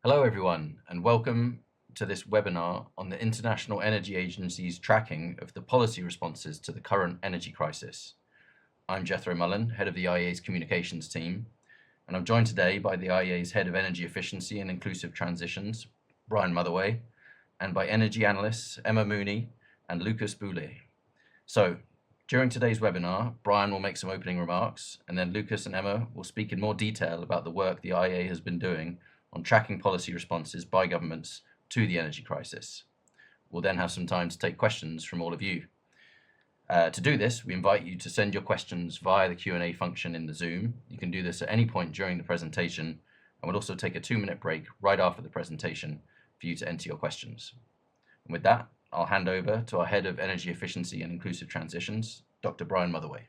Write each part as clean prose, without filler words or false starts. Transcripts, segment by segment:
Hello, everyone, and welcome to this webinar on the International Energy Agency's tracking of the policy responses to the current energy crisis. I'm Jethro Mullen, head of the IEA's communications team, and I'm joined today by the IEA's head of energy efficiency and inclusive transitions, Brian Motherway, and by energy analysts Emma Mooney and Lucas Boulet. So, during today's webinar, Brian will make some opening remarks, and then Lucas and Emma will speak in more detail about the work the IEA has been doing on tracking policy responses by governments to the energy crisis. We'll then have some time to take questions from all of you. To do this, we invite you to send your questions via the Q&A function in the Zoom. You can do this at any point during the presentation, and we'll also take a 2-minute break right after the presentation for you to enter your questions. And with that, I'll hand over to our Head of Energy Efficiency and Inclusive Transitions, Dr. Brian Motherway.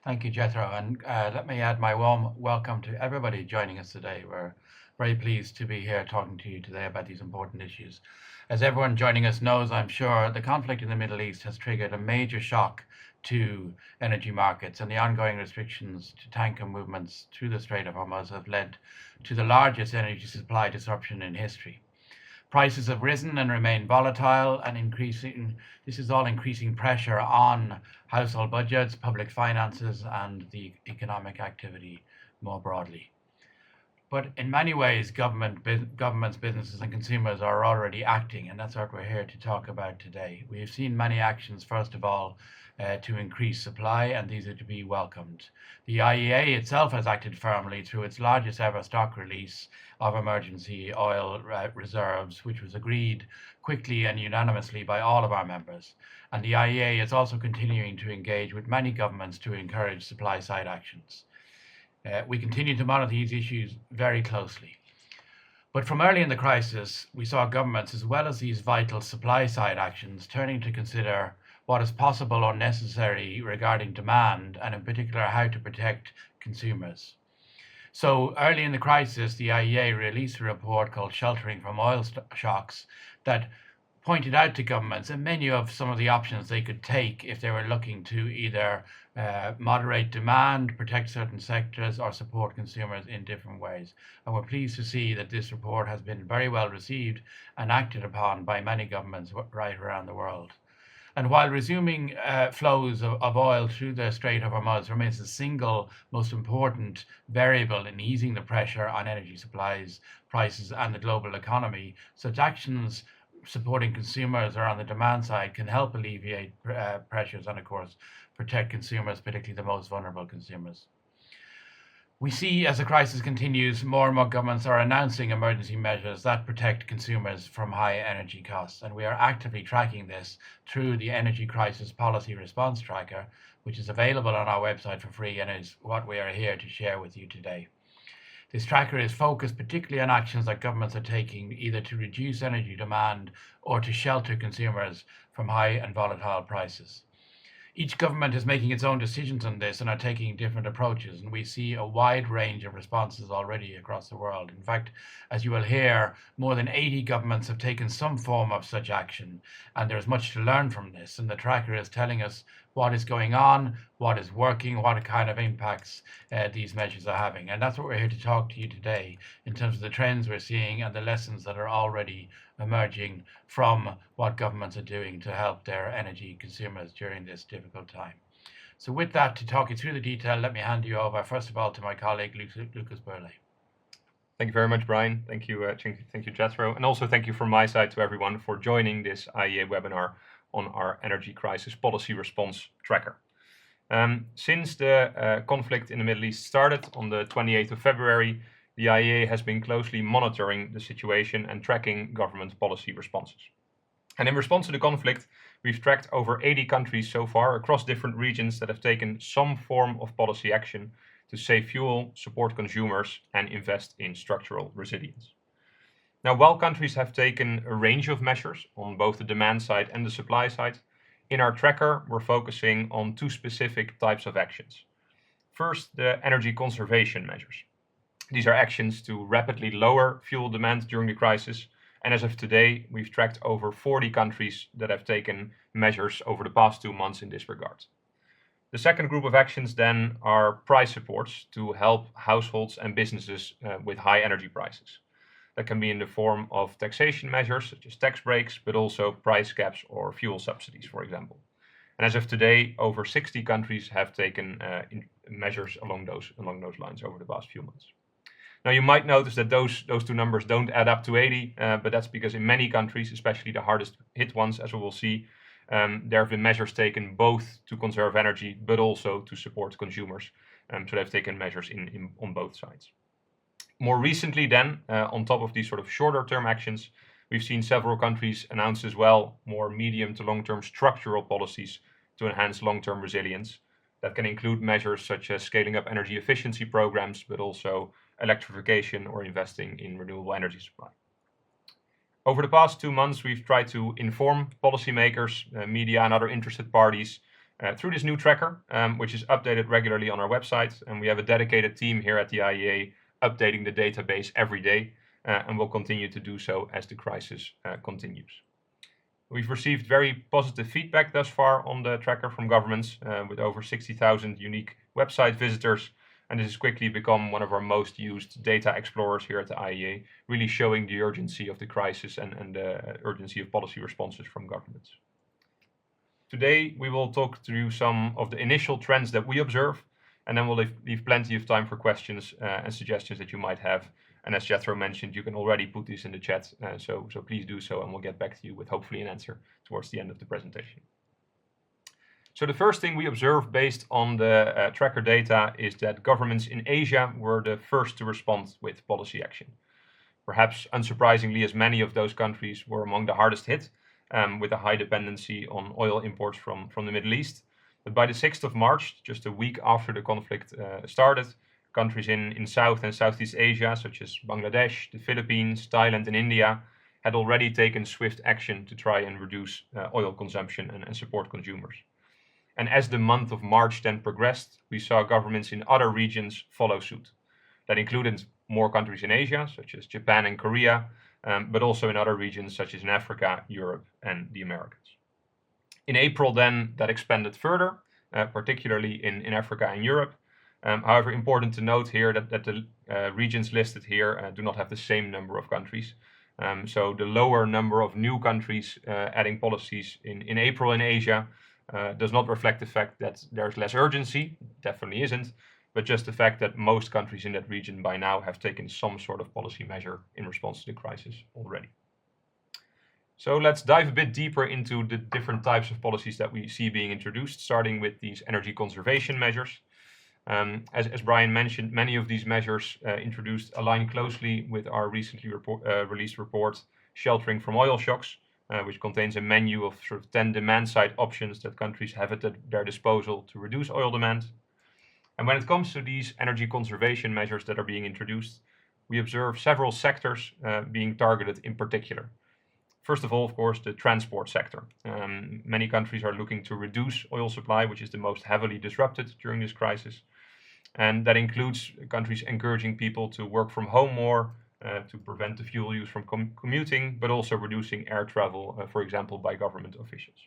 Thank you, Jethro, and let me add my warm welcome to everybody joining us today. We're very pleased to be here talking to you today about these important issues. As everyone joining us knows, I'm sure, the conflict in the Middle East has triggered a major shock to energy markets, and the ongoing restrictions to tanker movements through the Strait of Hormuz have led to the largest energy supply disruption in history. Prices have risen and remain volatile and increasing. This is all increasing pressure on household budgets, public finances, and the economic activity more broadly. But in many ways, governments, businesses, and consumers are already acting, and that's what we're here to talk about today. We have seen many actions, first of all, to increase supply, and these are to be welcomed. The IEA itself has acted firmly through its largest ever stock release of emergency oil reserves, which was agreed quickly and unanimously by all of our members. And the IEA is also continuing to engage with many governments to encourage supply-side actions. We continue to monitor these issues very closely. But from early in the crisis, we saw governments, as well as these vital supply-side actions, turning to consider what is possible or necessary regarding demand, and in particular, how to protect consumers. So early in the crisis, the IEA released a report called Sheltering from Oil Shocks that pointed out to governments a menu of some of the options they could take if they were looking to either moderate demand, protect certain sectors, or support consumers in different ways. And we're pleased to see that this report has been very well received and acted upon by many governments right around the world. And while resuming flows of oil through the Strait of Hormuz remains the single most important variable in easing the pressure on energy supplies, prices, and the global economy, such actions supporting consumers or on the demand side can help alleviate pressures and, of course, protect consumers, particularly the most vulnerable consumers. We see as the crisis continues, more and more governments are announcing emergency measures that protect consumers from high energy costs, and we are actively tracking this through the Energy Crisis Policy Response Tracker, which is available on our website for free and is what we are here to share with you today. This tracker is focused particularly on actions that governments are taking either to reduce energy demand or to shelter consumers from high and volatile prices. Each government is making its own decisions on this and are taking different approaches, and we see a wide range of responses already across the world. In fact, as you will hear, more than 80 governments have taken some form of such action, and there's much to learn from this, and the tracker is telling us what is going on, what is working, what kind of impacts these measures are having. And that's what we're here to talk to you today in terms of the trends we're seeing and the lessons that are already emerging from what governments are doing to help their energy consumers during this difficult time. So with that, to talk you through the detail, let me hand you over, first of all, to my colleague, Lucas Boulet. Thank you very much, Brian. Thank you, Jethro. And also thank you from my side to everyone for joining this IEA webinar on our Energy Crisis Policy Response Tracker. Since the conflict in the Middle East started on the 28th of February, the IEA has been closely monitoring the situation and tracking government policy responses. And in response to the conflict, we've tracked over 80 countries so far across different regions that have taken some form of policy action to save fuel, support consumers, and invest in structural resilience. Now, while countries have taken a range of measures on both the demand side and the supply side, in our tracker, we're focusing on two specific types of actions. First, the energy conservation measures. These are actions to rapidly lower fuel demand during the crisis, and as of today, we've tracked over 40 countries that have taken measures over the past 2 months in this regard. The second group of actions then are price supports to help households and businesses with high energy prices. That can be in the form of taxation measures, such as tax breaks, but also price caps or fuel subsidies, for example. And as of today, over 60 countries have taken measures along those lines over the past few months. Now, you might notice that those two numbers don't add up to 80, but that's because in many countries, especially the hardest hit ones, as we will see, there have been measures taken both to conserve energy, but also to support consumers. So they've taken measures on both sides. More recently then, on top of these sort of shorter term actions, we've seen several countries announce as well more medium to long-term structural policies to enhance long-term resilience. That can include measures such as scaling up energy efficiency programs, but also electrification or investing in renewable energy supply. Over the past 2 months, we've tried to inform policymakers, media, and other interested parties through this new tracker, which is updated regularly on our website. And we have a dedicated team here at the IEA updating the database every day, and will continue to do so as the crisis continues. We've received very positive feedback thus far on the tracker from governments, with over 60,000 unique website visitors, and this has quickly become one of our most used data explorers here at the IEA, really showing the urgency of the crisis and the urgency of policy responses from governments. Today, we will talk through some of the initial trends that we observe, and then we'll leave plenty of time for questions and suggestions that you might have. And as Jethro mentioned, you can already put these in the chat, so please do so, and we'll get back to you with hopefully an answer towards the end of the presentation. So the first thing we observe based on the tracker data is that governments in Asia were the first to respond with policy action. Perhaps unsurprisingly, as many of those countries were among the hardest hit, with a high dependency on oil imports from the Middle East. But by the 6th of March, just a week after the conflict started, countries in South and Southeast Asia, such as Bangladesh, the Philippines, Thailand, and India, had already taken swift action to try and reduce oil consumption and support consumers. And as the month of March then progressed, we saw governments in other regions follow suit. That included more countries in Asia, such as Japan and Korea, but also in other regions such as in Africa, Europe, and the Americas. In April then, that expanded further, particularly in Africa and Europe. However, important to note here that the regions listed here do not have the same number of countries. So the lower number of new countries adding policies in April in Asia does not reflect the fact that there's less urgency, definitely isn't, but just the fact that most countries in that region by now have taken some sort of policy measure in response to the crisis already. So let's dive a bit deeper into the different types of policies that we see being introduced, starting with these energy conservation measures. As Brian mentioned, many of these measures introduced align closely with our recently released report, Sheltering from Oil Shocks, which contains a menu of sort of 10 demand-side options that countries have at their disposal to reduce oil demand. And when it comes to these energy conservation measures that are being introduced, we observe several sectors being targeted in particular. First of all, of course, the transport sector. Many countries are looking to reduce oil supply, which is the most heavily disrupted during this crisis. And that includes countries encouraging people to work from home more, to prevent the fuel use from commuting, but also reducing air travel, for example, by government officials.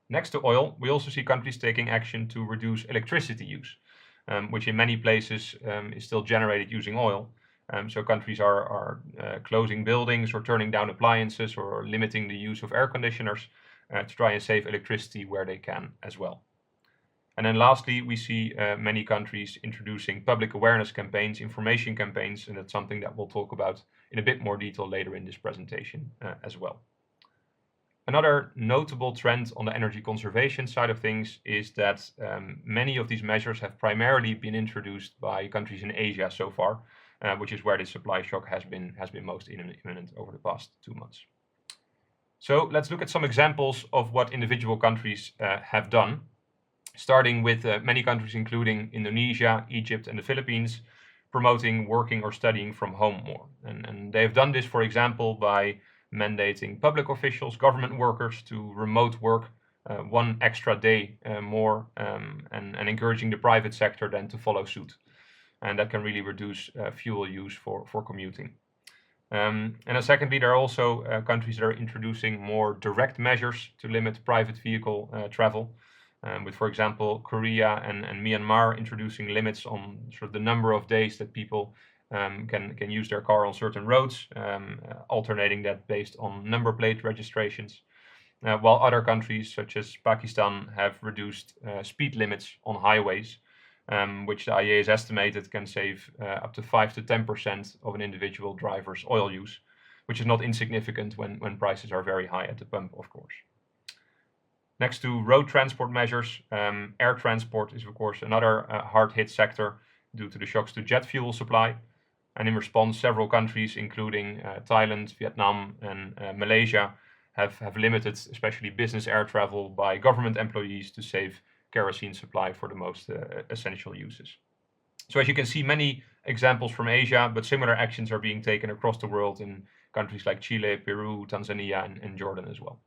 Next to oil, we also see countries taking action to reduce electricity use, which in many places is still generated using oil. So countries are closing buildings or turning down appliances or limiting the use of air conditioners to try and save electricity where they can as well. And then lastly, we see many countries introducing public awareness campaigns, information campaigns, and that's something that we'll talk about in a bit more detail later in this presentation as well. Another notable trend on the energy conservation side of things is that many of these measures have primarily been introduced by countries in Asia so far, which is where the supply shock has been most imminent over the past 2 months. So let's look at some examples of what individual countries have done, starting with many countries including Indonesia, Egypt, and the Philippines, promoting working or studying from home more. And they've done this, for example, by mandating public officials, government workers to remote work 1 extra day more, and encouraging the private sector then to follow suit. And that can really reduce fuel use for commuting. And then secondly, there are also countries that are introducing more direct measures to limit private vehicle travel, with, for example, Korea and Myanmar introducing limits on sort of the number of days that people can use their car on certain roads, alternating that based on number plate registrations. While other countries, such as Pakistan, have reduced speed limits on highways, which the IEA has estimated can save up to 5 to 10% of an individual driver's oil use, which is not insignificant when prices are very high at the pump, of course. Next to road transport measures, air transport is of course another hard-hit sector due to the shocks to jet fuel supply. And in response, several countries, including Thailand, Vietnam, and Malaysia, have limited especially business air travel by government employees to save kerosene supply for the most essential uses. So as you can see, many examples from Asia, but similar actions are being taken across the world in countries like Chile, Peru, Tanzania, and Jordan as well.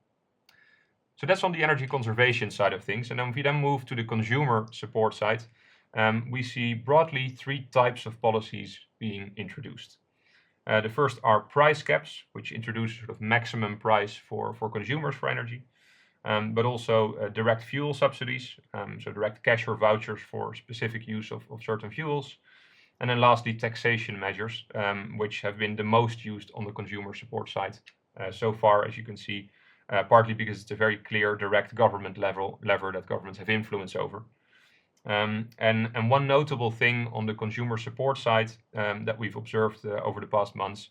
So that's on the energy conservation side of things. And then if we then move to the consumer support side, we see broadly 3 types of policies being introduced. The first are price caps, which introduce sort of maximum price for consumers for energy, but also direct fuel subsidies, so direct cash or vouchers for specific use of certain fuels. And then lastly, taxation measures, which have been the most used on the consumer support side so far, as you can see, partly because it's a very clear direct government lever that governments have influence over. And one notable thing on the consumer support side that we've observed over the past months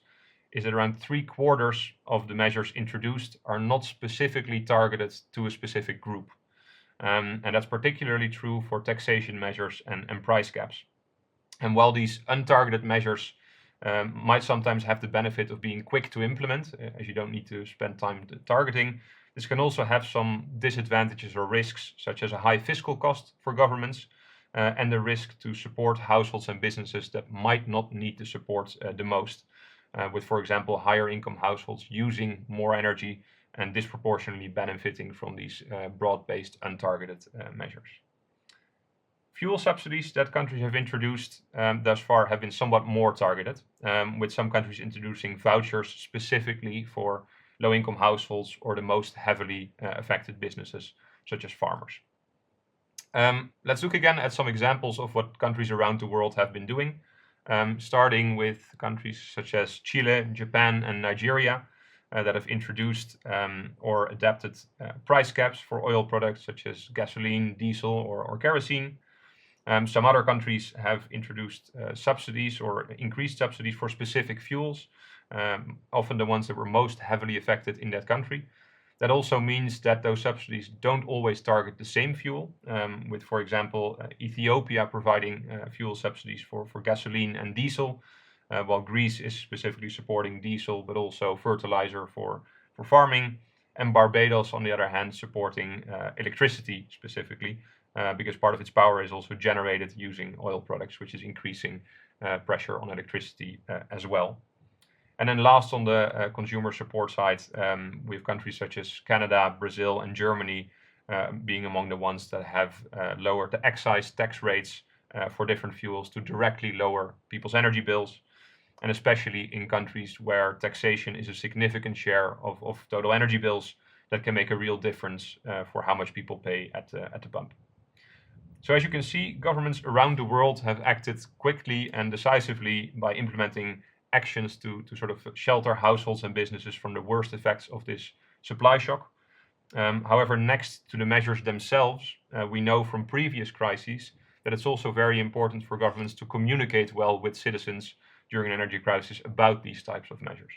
is that around 3/4 of the measures introduced are not specifically targeted to a specific group. And that's particularly true for taxation measures and price caps. And while these untargeted measures might sometimes have the benefit of being quick to implement, as you don't need to spend time targeting, this can also have some disadvantages or risks, such as a high fiscal cost for governments and the risk to support households and businesses that might not need the support the most, with, for example, higher income households using more energy and disproportionately benefiting from these broad-based untargeted measures. Fuel subsidies that countries have introduced thus far have been somewhat more targeted, with some countries introducing vouchers specifically for low-income households or the most heavily affected businesses, such as farmers. Let's look again at some examples of what countries around the world have been doing, starting with countries such as Chile, Japan, and Nigeria that have introduced or adapted price caps for oil products such as gasoline, diesel, or kerosene. Some other countries have introduced subsidies or increased subsidies for specific fuels, often the ones that were most heavily affected in that country. That also means that those subsidies don't always target the same fuel, with, for example, Ethiopia providing fuel subsidies for gasoline and diesel, while Greece is specifically supporting diesel, but also fertilizer for farming, and Barbados, on the other hand, supporting electricity specifically, because part of its power is also generated using oil products, which is increasing pressure on electricity as well. And then last on the consumer support side, we have countries such as Canada, Brazil, and Germany being among the ones that have lowered the excise tax rates for different fuels to directly lower people's energy bills, and especially in countries where taxation is a significant share of total energy bills, that can make a real difference for how much people pay at the pump. So as you can see, governments around the world have acted quickly and decisively by implementing actions to sort of shelter households and businesses from the worst effects of this supply shock. However, next to the measures themselves, we know from previous crises that it's also very important for governments to communicate well with citizens during an energy crisis about these types of measures.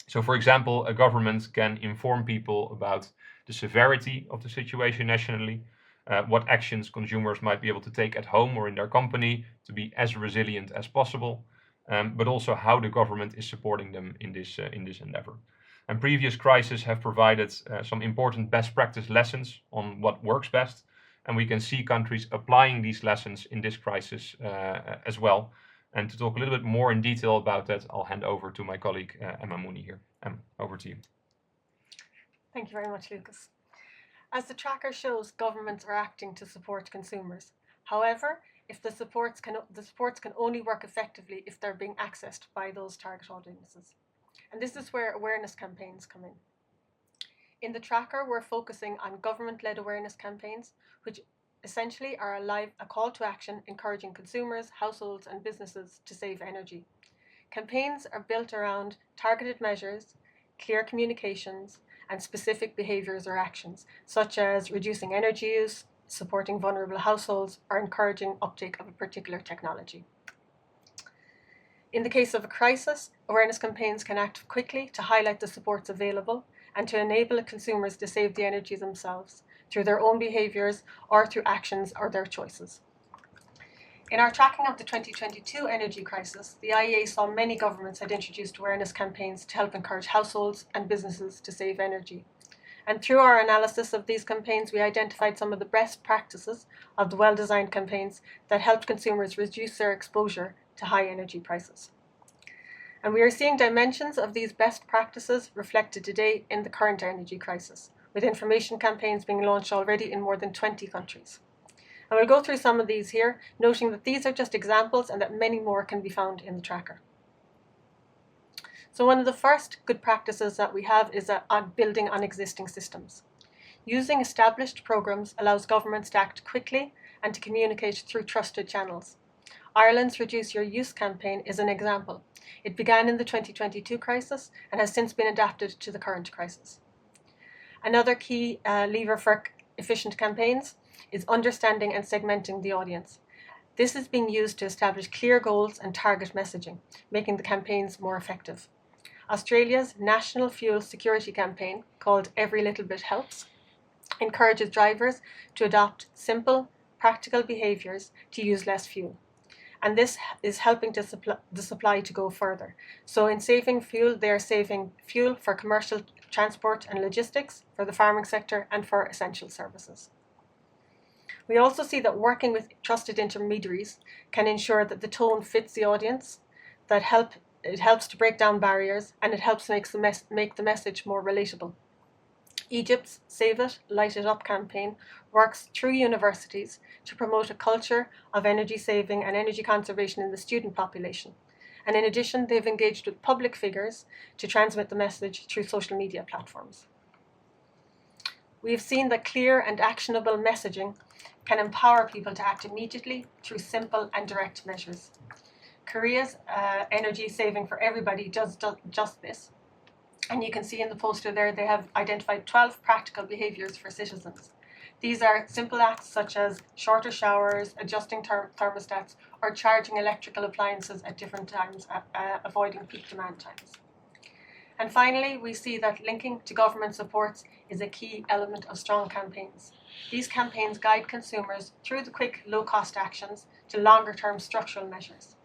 So, for example, a government can inform people about the severity of the situation nationally, what actions consumers might be able to take at home or in their company to be as resilient as possible, but also how the government is supporting them in this endeavor. And previous crises have provided some important best practice lessons on what works best, and we can see countries applying these lessons in this crisis as well. And to talk a little bit more in detail about that, I'll hand over to my colleague Emma Mooney here. Emma, over to you. Thank you very much, Lucas. As the tracker shows, governments are acting to support consumers. However, the supports can only work effectively if they're being accessed by those target audiences. And this is where awareness campaigns come in. In the tracker, we're focusing on government-led awareness campaigns, which essentially are a call to action encouraging consumers, households, and businesses to save energy. Campaigns are built around targeted measures, clear communications, and specific behaviours or actions, such as reducing energy use, supporting vulnerable households, or encouraging uptake of a particular technology. In the case of a crisis, awareness campaigns can act quickly to highlight the supports available and to enable consumers to save the energy themselves through their own behaviours or through actions or their choices. In our tracking of the 2022 energy crisis, the IEA saw many governments had introduced awareness campaigns to help encourage households and businesses to save energy. And through our analysis of these campaigns, we identified some of the best practices of the well-designed campaigns that helped consumers reduce their exposure to high energy prices. And we are seeing dimensions of these best practices reflected today in the current energy crisis, with information campaigns being launched already in more than 20 countries. And we'll go through some of these here, noting that these are just examples and that many more can be found in the tracker. So one of the first good practices that we have is on building on existing systems. Using established programs allows governments to act quickly and to communicate through trusted channels. Ireland's Reduce Your Use campaign is an example. It began in the 2022 crisis and has since been adapted to the current crisis. Another key lever for efficient campaigns is understanding and segmenting the audience. This is being used to establish clear goals and target messaging, making the campaigns more effective. Australia's National Fuel Security Campaign, called Every Little Bit Helps, encourages drivers to adopt simple, practical behaviours to use less fuel. And this is helping the supply to go further. So in saving fuel, they are saving fuel for commercial transport and logistics, for the farming sector, and for essential services. We also see that working with trusted intermediaries can ensure that the tone fits the audience, that it helps to break down barriers, and it helps make the message more relatable. Egypt's Save It, Light It Up campaign works through universities to promote a culture of energy saving and energy conservation in the student population. And in addition, they've engaged with public figures to transmit the message through social media platforms. We've seen that clear and actionable messaging can empower people to act immediately through simple and direct measures. Korea's Energy Saving for Everybody does just this. And you can see in the poster there, they have identified 12 practical behaviours for citizens. These are simple acts such as shorter showers, adjusting thermostats, or charging electrical appliances at different times, avoiding peak demand times. And finally, we see that linking to government supports is a key element of strong campaigns. These campaigns guide consumers through the quick, low-cost actions to longer-term structural measures.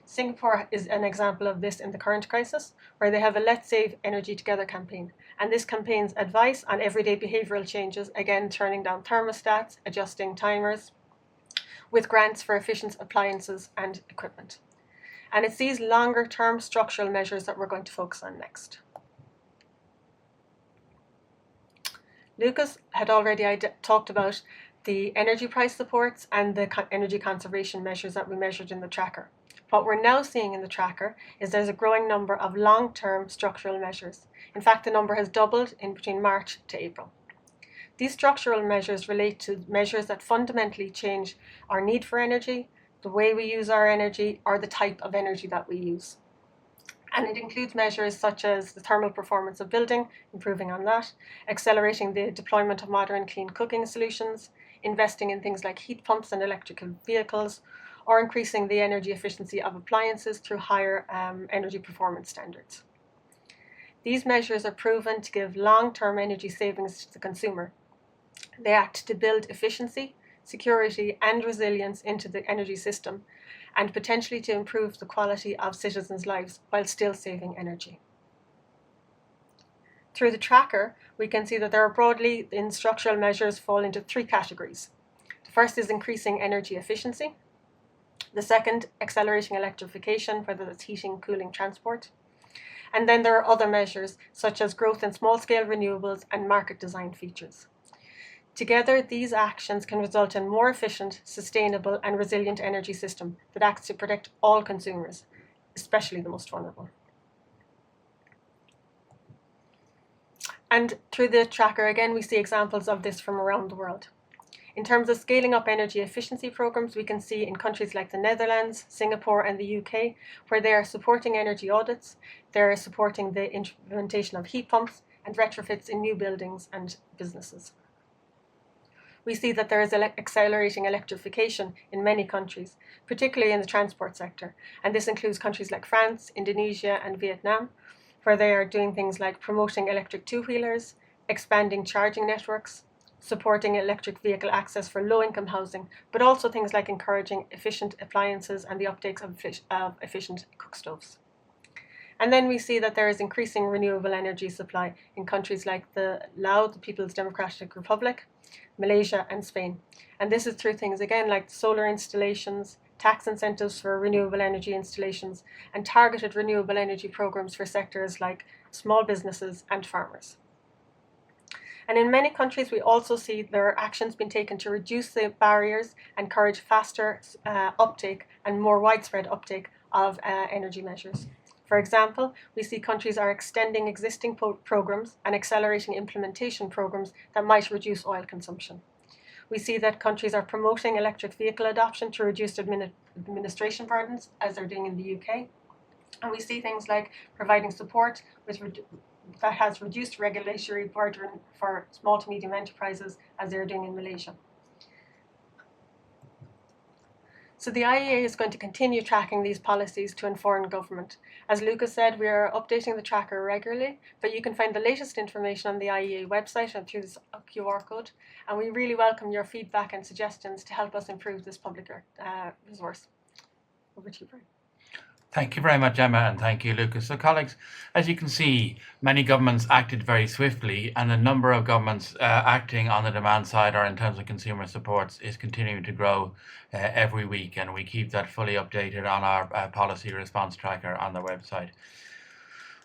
Singapore is an example of this in the current crisis, where they have a Let's Save Energy Together campaign. And this campaign's advice on everyday behavioural changes, again turning down thermostats, adjusting timers, with grants for efficient appliances and equipment. And it's these longer-term structural measures that we're going to focus on next. Lucas had already talked about the energy price supports and the energy conservation measures that we measured in the tracker. What we're now seeing in the tracker is there's a growing number of long-term structural measures. In fact, the number has doubled in between March to April. These structural measures relate to measures that fundamentally change our need for energy, the way we use our energy, or the type of energy that we use. And it includes measures such as the thermal performance of building, improving on that, accelerating the deployment of modern clean cooking solutions, investing in things like heat pumps and electrical vehicles, or increasing the energy efficiency of appliances through higher energy performance standards. These measures are proven to give long-term energy savings to the consumer. They act to build efficiency, security, and resilience into the energy system, and potentially to improve the quality of citizens' lives while still saving energy. Through the tracker, we can see that there are broadly in structural measures fall into three categories. The first is increasing energy efficiency. The second, accelerating electrification, whether that's heating, cooling, transport. And then there are other measures, such as growth in small-scale renewables and market design features. Together, these actions can result in more efficient, sustainable, and resilient energy system that acts to protect all consumers, especially the most vulnerable. And through the tracker, again, we see examples of this from around the world. In terms of scaling up energy efficiency programs, we can see in countries like the Netherlands, Singapore, and the UK, where they are supporting energy audits, they're supporting the implementation of heat pumps and retrofits in new buildings and businesses. We see that there is accelerating electrification in many countries, particularly in the transport sector, and this includes countries like France, Indonesia, and Vietnam, where they are doing things like promoting electric two-wheelers, expanding charging networks, supporting electric vehicle access for low-income housing, but also things like encouraging efficient appliances and the uptake of efficient cook stoves. And then we see that there is increasing renewable energy supply in countries like Laos, the People's Democratic Republic, Malaysia, and Spain. And this is through things, again, like solar installations, tax incentives for renewable energy installations, and targeted renewable energy programs for sectors like small businesses and farmers. And in many countries, we also see there are actions being taken to reduce the barriers and encourage faster uptake and more widespread uptake of energy measures. For example, we see countries are extending existing programs and accelerating implementation programs that might reduce oil consumption. We see that countries are promoting electric vehicle adoption to reduce administration burdens, as they're doing in the UK. And we see things like providing support that has reduced regulatory burden for small to medium enterprises, as they're doing in Malaysia. So the IEA is going to continue tracking these policies to inform government. As Lucas said, we are updating the tracker regularly, but you can find the latest information on the IEA website and through this QR code. And we really welcome your feedback and suggestions to help us improve this public resource. Over to you, Brian. Thank you very much, Emma, and thank you, Lucas. So, colleagues, as you can see, many governments acted very swiftly, and the number of governments acting on the demand side or in terms of consumer supports is continuing to grow every week, and we keep that fully updated on our policy response tracker on the website.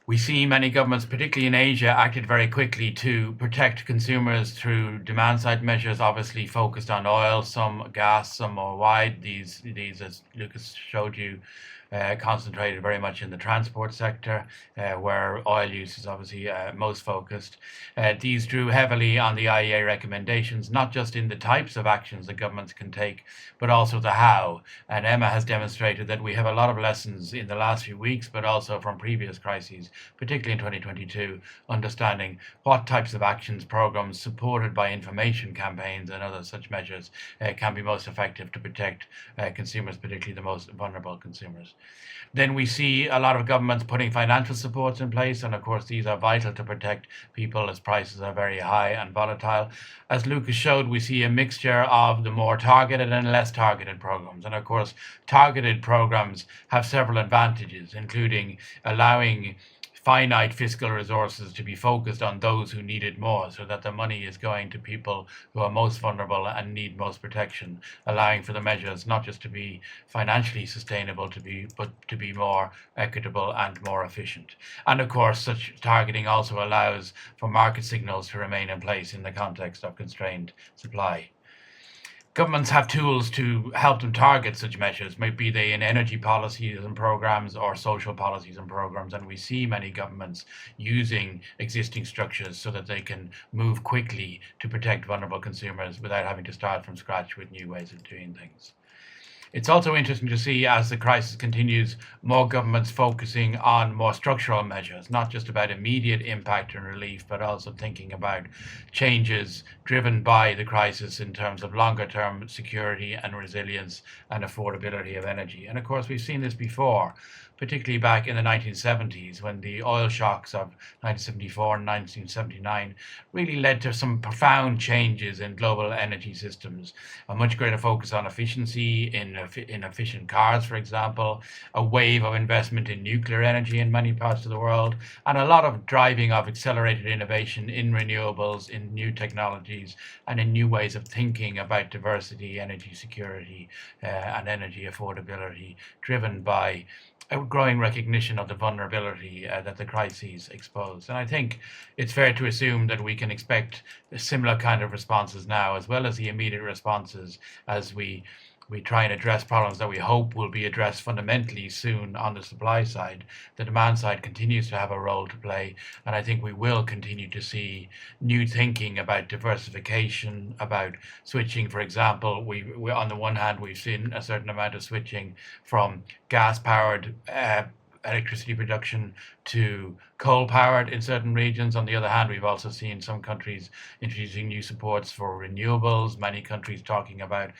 We see many governments, particularly in Asia, acted very quickly to protect consumers through demand-side measures, obviously focused on oil, some gas, some more wide. These as Lucas showed you, concentrated very much in the transport sector, where oil use is obviously most focused. These drew heavily on the IEA recommendations, not just in the types of actions that governments can take, but also the how. And Emma has demonstrated that we have a lot of lessons in the last few weeks, but also from previous crises, particularly in 2022, understanding what types of actions, programs supported by information campaigns and other such measures can be most effective to protect consumers, particularly the most vulnerable consumers. Then we see a lot of governments putting financial supports in place, and of course these are vital to protect people as prices are very high and volatile. As Lucas showed, we see a mixture of the more targeted and less targeted programs, and of course targeted programs have several advantages, including allowing finite fiscal resources to be focused on those who need it more, so that the money is going to people who are most vulnerable and need most protection, allowing for the measures not just to be financially sustainable, but to be more equitable and more efficient. And of course, such targeting also allows for market signals to remain in place in the context of constrained supply. Governments have tools to help them target such measures, maybe they in energy policies and programs or social policies and programs, and we see many governments using existing structures so that they can move quickly to protect vulnerable consumers without having to start from scratch with new ways of doing things. It's also interesting to see, as the crisis continues, more governments focusing on more structural measures, not just about immediate impact and relief, but also thinking about changes driven by the crisis in terms of longer-term security and resilience and affordability of energy. And of course, we've seen this before, particularly back in the 1970s, when the oil shocks of 1974 and 1979 really led to some profound changes in global energy systems. A much greater focus on efficiency in efficient cars, for example, a wave of investment in nuclear energy in many parts of the world, and a lot of driving of accelerated innovation in renewables, in new technologies, and in new ways of thinking about diversity, energy security, and energy affordability, driven by a growing recognition of the vulnerability that the crises expose. And I think it's fair to assume that we can expect similar kind of responses now, as well as the immediate responses as we we try and address problems that we hope will be addressed fundamentally soon on the supply side, the demand side continues to have a role to play. And I think we will continue to see new thinking about diversification, about switching. For example, we on the one hand, we've seen a certain amount of switching from gas-powered electricity production to coal-powered in certain regions. On the other hand, we've also seen some countries introducing new supports for renewables, many countries talking about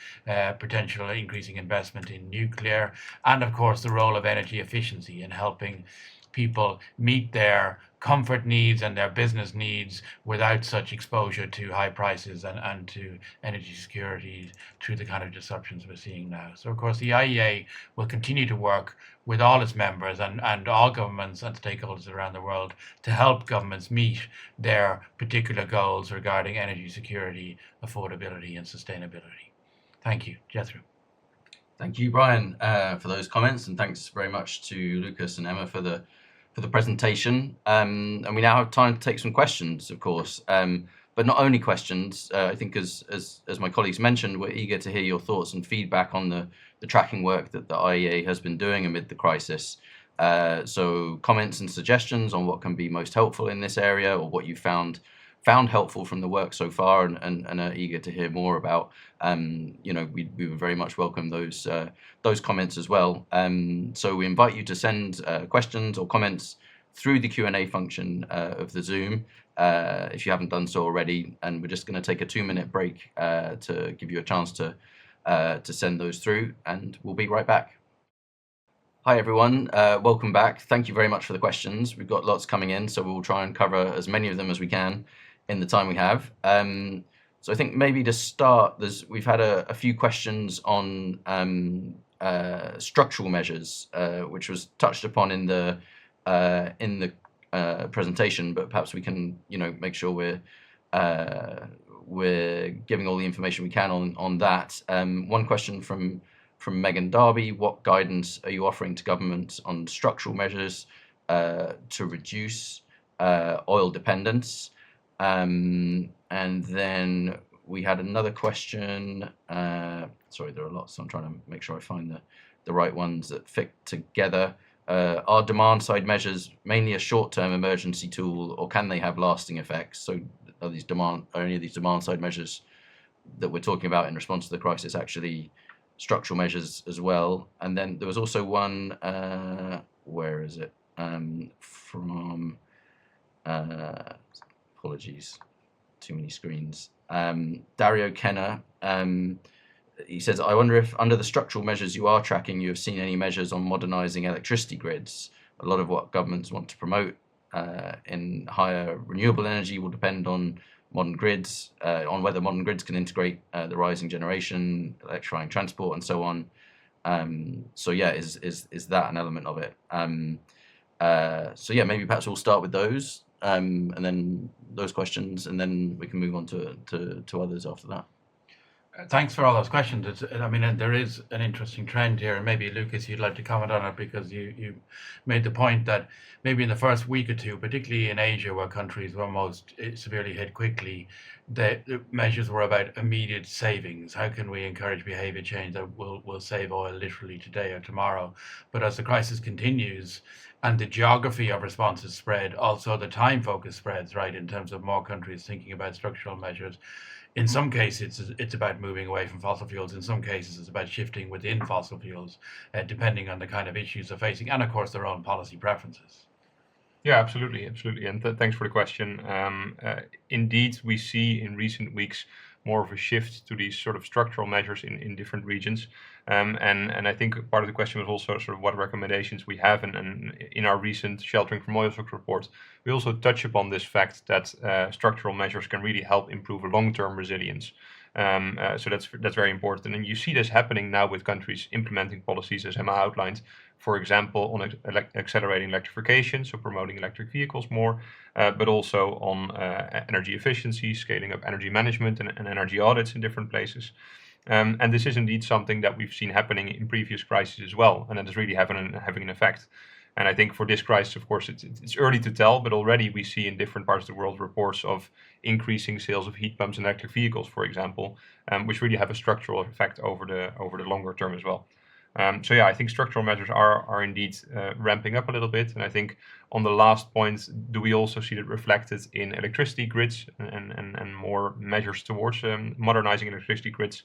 potential increasing investment in nuclear, and of course the role of energy efficiency in helping people meet their comfort needs and their business needs without such exposure to high prices and to energy security through the kind of disruptions we're seeing now. So of course the IEA will continue to work with all its members and all governments and stakeholders around the world to help governments meet their particular goals regarding energy security, affordability and sustainability. Thank you. Jethro. Thank you, Brian, for those comments, and thanks very much to Lucas and Emma for the presentation. And we now have time to take some questions, of course, but not only questions. I think as my colleagues mentioned, we're eager to hear your thoughts and feedback on the tracking work that the IEA has been doing amid the crisis. So comments and suggestions on what can be most helpful in this area, or what you found helpful from the work so far, and are eager to hear more about. We would very much welcome those comments as well. So we invite you to send questions or comments through the Q&A function of the Zoom if you haven't done so already. And we're just going to take a 2-minute break to give you a chance to send those through, and we'll be right back. Hi everyone, welcome back. Thank you very much for the questions. We've got lots coming in, so we'll try and cover as many of them as we can in the time we have. So I think maybe to start, we've had a few questions on structural measures, which was touched upon in the presentation, but perhaps we can make sure we're giving all the information we can on that. One question from Megan Darby: what guidance are you offering to governments on structural measures to reduce oil dependence? And then we had another question. Sorry, there are lots, so I'm trying to make sure I find the right ones that fit together. Are demand side measures mainly a short-term emergency tool, or can they have lasting effects? So are any of these demand side measures that we're talking about in response to the crisis actually structural measures as well? And then there was also one, where is it? From apologies, too many screens. Dario Kenner, he says, I wonder if under the structural measures you are tracking, you have seen any measures on modernizing electricity grids. A lot of what governments want to promote in higher renewable energy will depend on modern grids, on whether modern grids can integrate the rising generation, electrifying transport, and so on. So yeah, is that an element of it? So yeah, maybe perhaps we'll start with those, and then those questions, and then we can move on to others after that. Thanks for all those questions. There is an interesting trend here, and maybe Lucas, you'd like to comment on it, because you made the point that maybe in the first week or two, particularly in Asia, where countries were most severely hit quickly, the measures were about immediate savings. How can we encourage behavior change that will save oil literally today or tomorrow? But as the crisis continues and the geography of responses spread, also the time focus spreads, right, in terms of more countries thinking about structural measures. In some cases, it's about moving away from fossil fuels. In some cases, it's about shifting within fossil fuels, depending on the kind of issues they're facing, and of course their own policy preferences. Yeah, absolutely, and thanks for the question. Indeed, we see in recent weeks more of a shift to these sort of structural measures in different regions. And I think part of the question was also sort of what recommendations we have, and in our recent Sheltering from Oil Shocks report, we also touch upon this fact that structural measures can really help improve long-term resilience. So that's very important, and you see this happening now with countries implementing policies, as Emma outlined, for example, on accelerating electrification, so promoting electric vehicles more, but also on energy efficiency, scaling up energy management and energy audits in different places. And this is indeed something that we've seen happening in previous crises as well, and that is really having an effect. And I think for this crisis, of course, it's early to tell, but already we see in different parts of the world reports of increasing sales of heat pumps and electric vehicles, for example, which really have a structural effect over the longer term as well. So yeah, I think structural measures are indeed ramping up a little bit. And I think on the last point, do we also see that reflected in electricity grids and more measures towards modernizing electricity grids?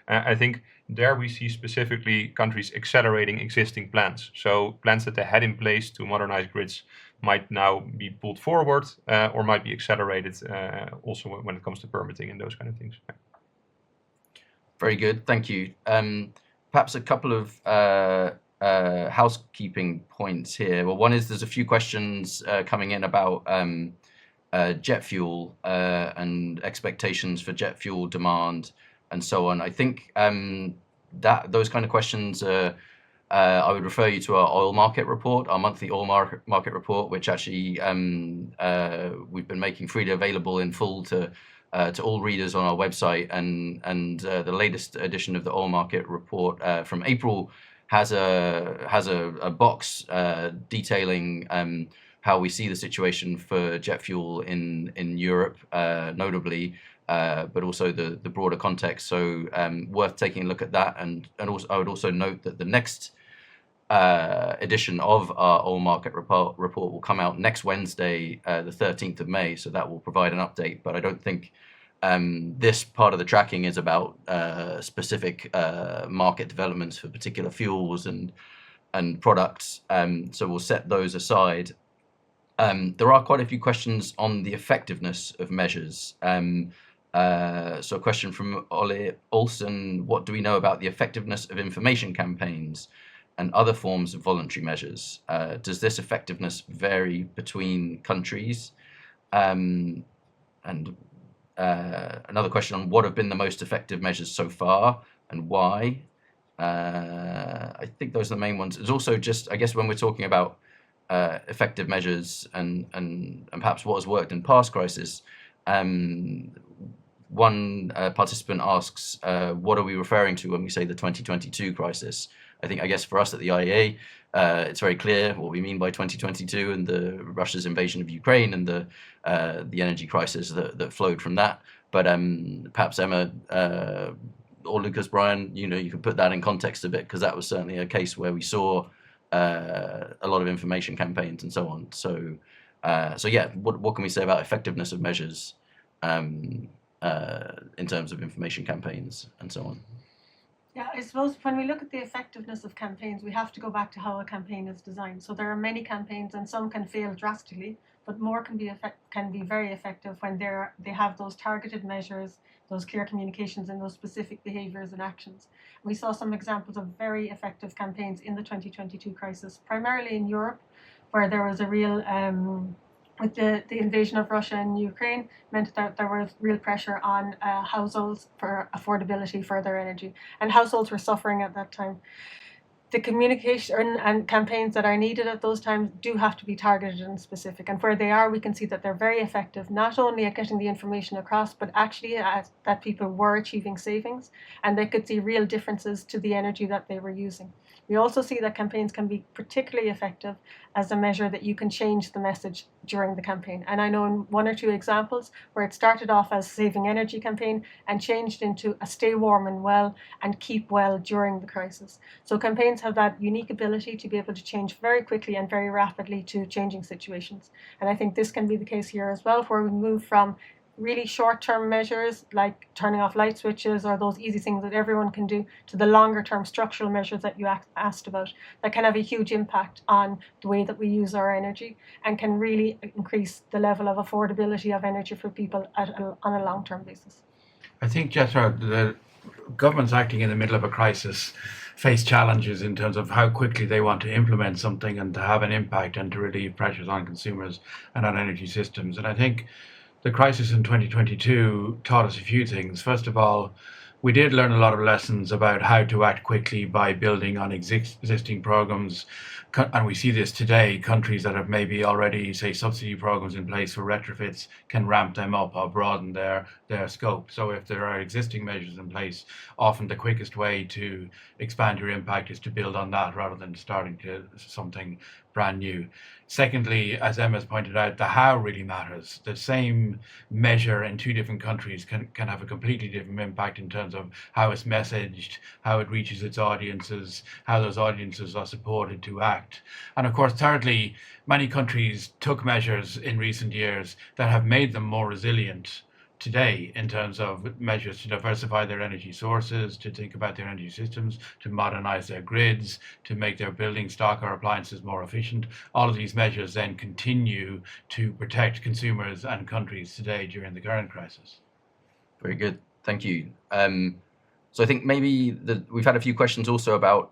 I think there we see specifically countries accelerating existing plans. So plans that they had in place to modernize grids might now be pulled forward or might be accelerated also when it comes to permitting and those kind of things. Very good, thank you. Perhaps a couple of housekeeping points here. Well, one is there's a few questions coming in about jet fuel and expectations for jet fuel demand and so on. I think that those kind of questions, I would refer you to our oil market report, our monthly oil market report, which actually we've been making freely available in full to all readers on our website, and the latest edition of the oil market report from April has a box detailing how we see the situation for jet fuel in Europe, notably, but also the broader context. So worth taking a look at that, and also I would also note that the next edition of our oil market report will come out next Wednesday, the 13th of May. So that will provide an update. But I don't think this part of the tracking is about specific market developments for particular fuels and products. So we'll set those aside. There are quite a few questions on the effectiveness of measures. So a question from Ole Olsen: what do we know about the effectiveness of information campaigns and other forms of voluntary measures? Does this effectiveness vary between countries? And another question on what have been the most effective measures so far and why? I think those are the main ones. There's also just, I guess, when we're talking about effective measures and perhaps what has worked in past crises, one participant asks, what are we referring to when we say the 2022 crisis? I guess for us at the IEA, it's very clear what we mean by 2022 and the Russia's invasion of Ukraine and the energy crisis that flowed from that. But perhaps Emma or Lucas, Brian, you can put that in context a bit, because that was certainly a case where we saw a lot of information campaigns and so on. So yeah, what can we say about effectiveness of measures in terms of information campaigns and so on? Yeah, I suppose when we look at the effectiveness of campaigns, we have to go back to how a campaign is designed. So there are many campaigns, and some can fail drastically, but more can be very effective when they have those targeted measures, those clear communications, and those specific behaviours and actions. We saw some examples of very effective campaigns in the 2022 crisis, primarily in Europe, where there was a real with the invasion of Russia and Ukraine, meant that there was real pressure on households for affordability for their energy, and households were suffering at that time. The communication and campaigns that are needed at those times do have to be targeted and specific, and where they are, we can see that they're very effective, not only at getting the information across, but actually that people were achieving savings, and they could see real differences to the energy that they were using. We also see that campaigns can be particularly effective as a measure that you can change the message during the campaign. And I know in one or two examples where it started off as saving energy campaign and changed into a stay warm and well and keep well during the crisis. So campaigns have that unique ability to be able to change very quickly and very rapidly to changing situations. And I think this can be the case here as well, where we move from really short-term measures like turning off light switches or those easy things that everyone can do, to the longer-term structural measures that you asked about that can have a huge impact on the way that we use our energy and can really increase the level of affordability of energy for people on a long-term basis. I think, Jethro, the governments acting in the middle of a crisis face challenges in terms of how quickly they want to implement something and to have an impact and to relieve pressures on consumers and on energy systems. And I think the crisis in 2022 taught us a few things. First of all, we did learn a lot of lessons about how to act quickly by building on existing programs. And we see this today. Countries that have maybe already, say, subsidy programs in place for retrofits can ramp them up or broaden their scope. So if there are existing measures in place, often the quickest way to expand your impact is to build on that rather than starting to something brand new. Secondly, as Emma's pointed out, the how really matters. The same measure in two different countries can have a completely different impact in terms of how it's messaged, how it reaches its audiences, how those audiences are supported to act. And of course, thirdly, many countries took measures in recent years that have made them more resilient today in terms of measures to diversify their energy sources, to think about their energy systems, to modernize their grids, to make their building stock or appliances more efficient. All of these measures then continue to protect consumers and countries today during the current crisis. Very good, thank you. So I think maybe we've had a few questions also about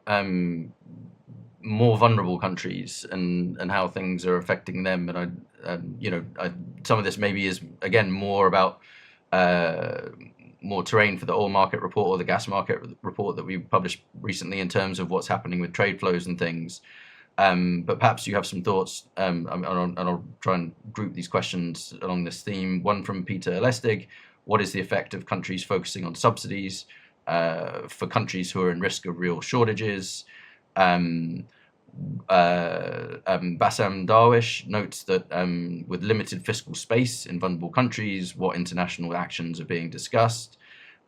more vulnerable countries and how things are affecting them, and some of this maybe is again more about more terrain for the oil market report or the gas market report that we published recently in terms of what's happening with trade flows and things. But perhaps you have some thoughts, and I'll try and group these questions along this theme. One from Peter Lestig: what is the effect of countries focusing on subsidies for countries who are in risk of real shortages? Bassam Darwish notes that with limited fiscal space in vulnerable countries, what international actions are being discussed?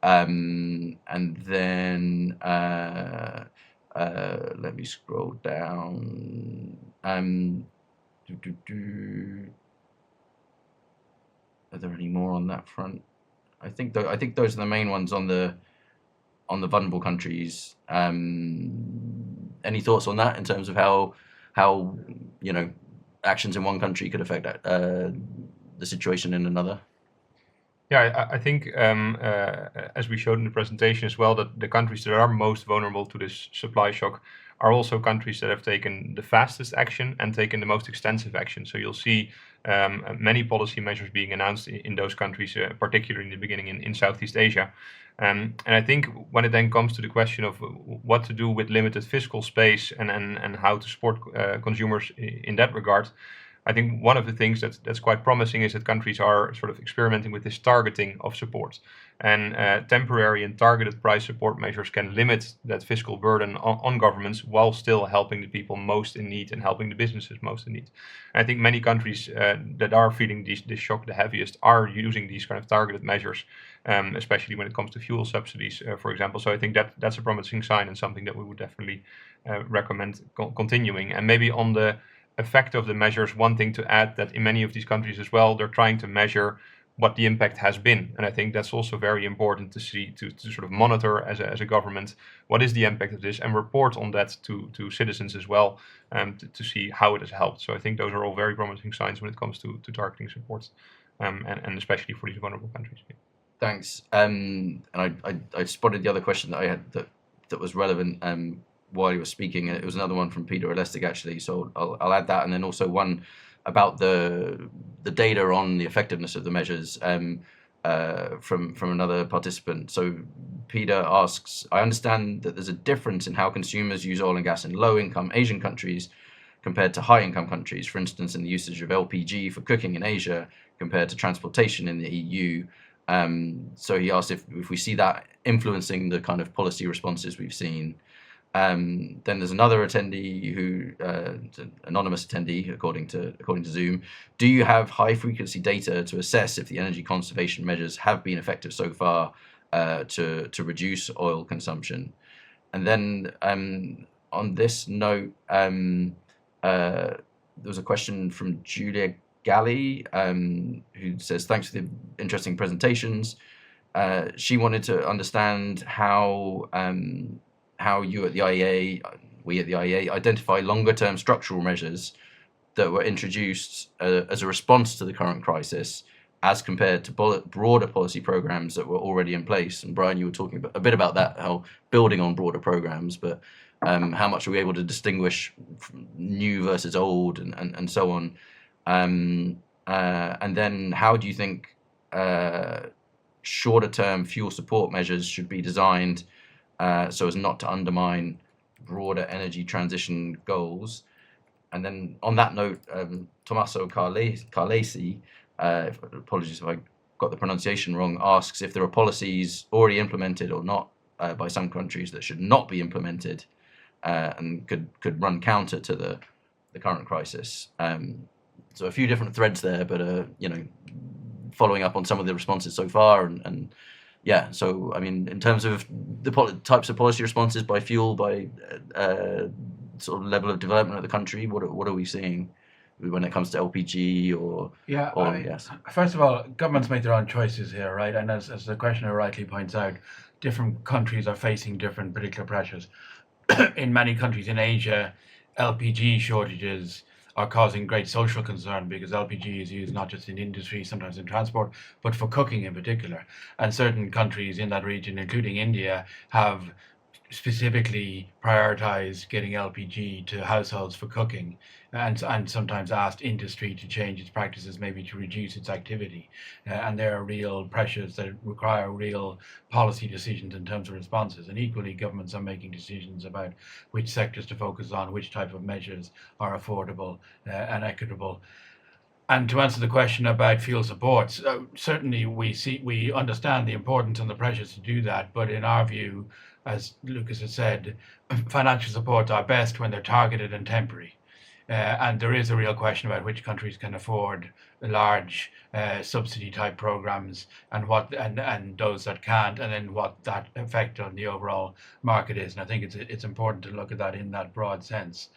And then let me scroll down. Are there any more on that front? I think those are the main ones on the vulnerable countries. Any thoughts on that in terms of how actions in one country could affect the situation in another? Yeah, I think as we showed in the presentation as well, that the countries that are most vulnerable to this supply shock are also countries that have taken the fastest action and taken the most extensive action. So you'll see many policy measures being announced in those countries, particularly in the beginning in Southeast Asia. And I think when it then comes to the question of what to do with limited fiscal space and how to support consumers in that regard, I think one of the things that's quite promising is that countries are sort of experimenting with this targeting of support. And temporary and targeted price support measures can limit that fiscal burden on governments while still helping the people most in need and helping the businesses most in need. And I think many countries that are feeling this shock the heaviest are using these kind of targeted measures, especially when it comes to fuel subsidies, for example. So I think that's a promising sign and something that we would definitely recommend continuing. And maybe on the effect of the measures, one thing to add, that in many of these countries as well, they're trying to measure what the impact has been. And I think that's also very important to see, to sort of monitor as a government, what is the impact of this, and report on that to citizens as well, to see how it has helped. So I think those are all very promising signs when it comes to targeting support, and especially for these vulnerable countries. Thanks. And I spotted the other question that I had that was relevant while you were speaking. It was another one from Peter Lestig, actually. So I'll add that, and then also one about the data on the effectiveness of the measures from another participant. So Peter asks, I understand that there's a difference in how consumers use oil and gas in low-income Asian countries compared to high-income countries, for instance, in the usage of LPG for cooking in Asia compared to transportation in the EU. So he asked if we see that influencing the kind of policy responses we've seen. Then there's another attendee who, an anonymous attendee, according to Zoom. Do you have high frequency data to assess if the energy conservation measures have been effective so far to reduce oil consumption? And then on this note, there was a question from Julia Galley, who says, thanks for the interesting presentations. She wanted to understand how you at the IEA, we at the IEA, identify longer-term structural measures that were introduced as a response to the current crisis, as compared to broader policy programs that were already in place. And Brian, you were talking a bit about that, how building on broader programs, but how much are we able to distinguish new versus old, and so on. And then how do you think shorter term fuel support measures should be designed so as not to undermine broader energy transition goals. And then on that note, Tommaso Carlesi, apologies if I got the pronunciation wrong, asks if there are policies already implemented or not by some countries that should not be implemented and could run counter to the current crisis. So a few different threads there, but following up on some of the responses so far, and yeah. So I mean, in terms of the types of policy responses by fuel, by sort of level of development of the country, what are we seeing when it comes to LPG or oil and gas? First of all, governments make their own choices here, right? And as the questioner rightly points out, different countries are facing different particular pressures. In many countries in Asia, LPG shortages are causing great social concern because LPG is used not just in industry, sometimes in transport, but for cooking in particular. And certain countries in that region, including India, have specifically prioritized getting LPG to households for cooking, and sometimes asked industry to change its practices, maybe to reduce its activity. And there are real pressures that require real policy decisions in terms of responses. And equally, governments are making decisions about which sectors to focus on, which type of measures are affordable and equitable. And to answer the question about fuel supports, certainly we understand the importance and the pressures to do that, but in our view, as Lucas has said, financial supports are best when they're targeted and temporary. And there is a real question about which countries can afford large subsidy type programs and those that can't, and then what that effect on the overall market is. And I think it's important to look at that in that broad sense.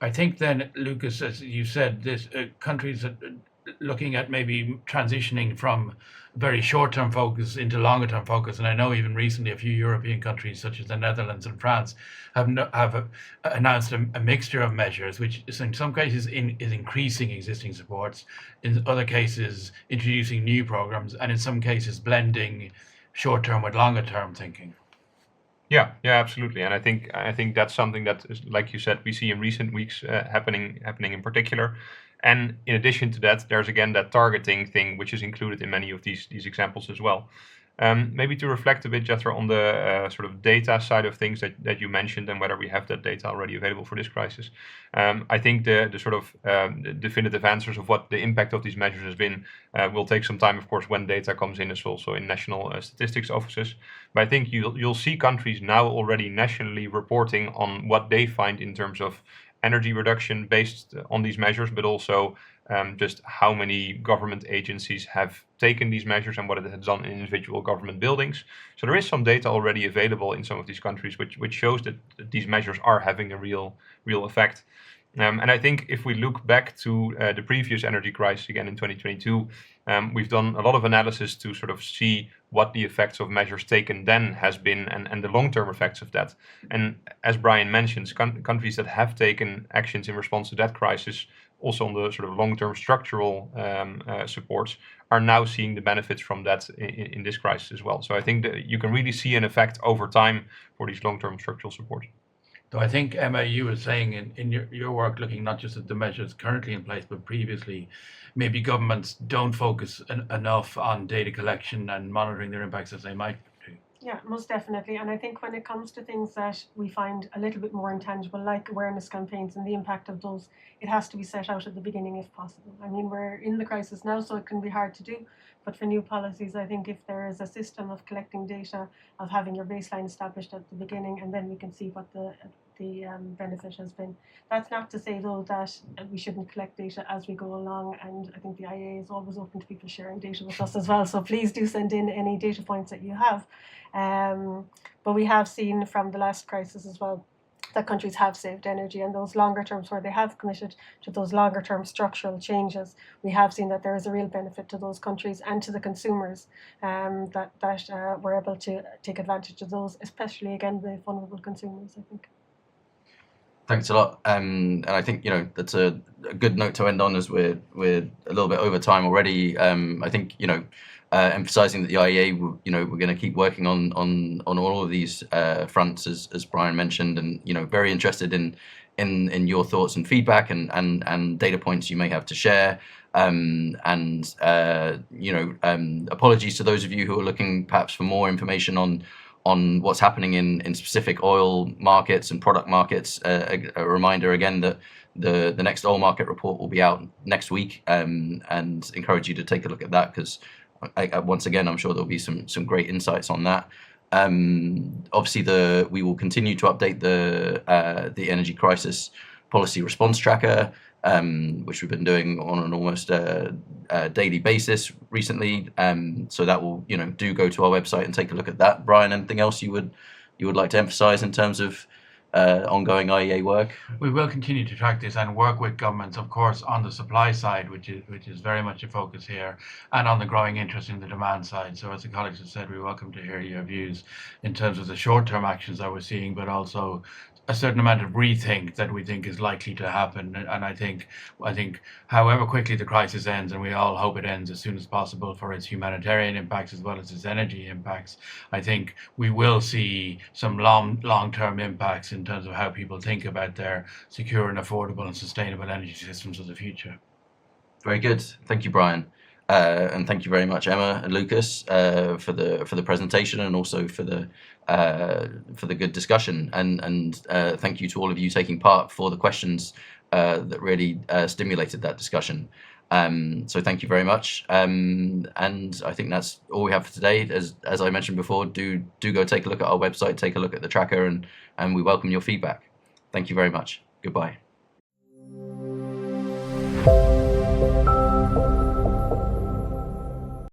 I think then, Lucas, as you said, this countries looking at maybe transitioning from very short-term focus into longer-term focus, and I know even recently a few European countries such as the Netherlands and France have announced a mixture of measures, which is in some cases is increasing existing supports, in other cases introducing new programs, and in some cases blending short-term with longer-term thinking. Yeah, absolutely, and I think that's something that is, like you said, we see in recent weeks happening in particular. And in addition to that, there's again that targeting thing, which is included in many of these examples as well. Maybe to reflect a bit, Jethro, on the sort of data side of things that you mentioned and whether we have that data already available for this crisis. I think the sort of definitive answers of what the impact of these measures has been will take some time, of course, when data comes in as also in national statistics offices. But I think you'll see countries now already nationally reporting on what they find in terms of energy reduction based on these measures, but also just how many government agencies have taken these measures and what it has done in individual government buildings. So there is some data already available in some of these countries, which shows that these measures are having a real effect. And I think if we look back to the previous energy crisis again in 2022, we've done a lot of analysis to sort of see what the effects of measures taken then has been and the long-term effects of that. And as Brian mentions, countries that have taken actions in response to that crisis, also on the sort of long-term structural supports, are now seeing the benefits from that in this crisis as well. So I think that you can really see an effect over time for these long-term structural supports. So I think, Emma, you were saying in your work, looking not just at the measures currently in place, but previously, maybe governments don't focus enough on data collection and monitoring their impacts as they might do. Yeah, most definitely. And I think when it comes to things that we find a little bit more intangible, like awareness campaigns and the impact of those, it has to be set out at the beginning if possible. I mean, we're in the crisis now, so it can be hard to do. But for new policies, I think if there is a system of collecting data, of having your baseline established at the beginning, and then we can see what the benefit has been. That's not to say, though, that we shouldn't collect data as we go along, and I think the IEA is always open to people sharing data with us as well, so please do send in any data points that you have. But we have seen from the last crisis as well that countries have saved energy, and those longer terms where they have committed to those longer term structural changes, we have seen that there is a real benefit to those countries and to the consumers that were able to take advantage of those, especially again the vulnerable consumers, I think. Thanks a lot, and I think that's a good note to end on, as we're a little bit over time already. I think emphasising that the IEA, we're going to keep working on all of these fronts, as Brian mentioned, and very interested in your thoughts and feedback and data points you may have to share. And apologies to those of you who are looking perhaps for more information on what's happening in specific oil markets and product markets. A reminder again that the next oil market report will be out next week, and encourage you to take a look at that, because once again, I'm sure there'll be some great insights on that. Obviously, we will continue to update the energy crisis policy response tracker, which we've been doing on an almost daily basis recently. So that will, do go to our website and take a look at that. Brian, anything else you would like to emphasise in terms of ongoing IEA work? We will continue to track this and work with governments, of course, on the supply side, which is very much a focus here, and on the growing interest in the demand side. So as the colleagues have said, we welcome to hear your views in terms of the short-term actions that we're seeing, but also a certain amount of rethink that we think is likely to happen. And I think however quickly the crisis ends, and we all hope it ends as soon as possible for its humanitarian impacts as well as its energy impacts, I think we will see some long-term impacts in terms of how people think about their secure and affordable and sustainable energy systems of the future. Very good. Thank you, Brian. And thank you very much, Emma and Lucas, for the presentation, and also for the good discussion. And thank you to all of you taking part for the questions that really stimulated that discussion. So thank you very much. And I think that's all we have for today. As I mentioned before, do go take a look at our website, take a look at the tracker, and we welcome your feedback. Thank you very much. Goodbye.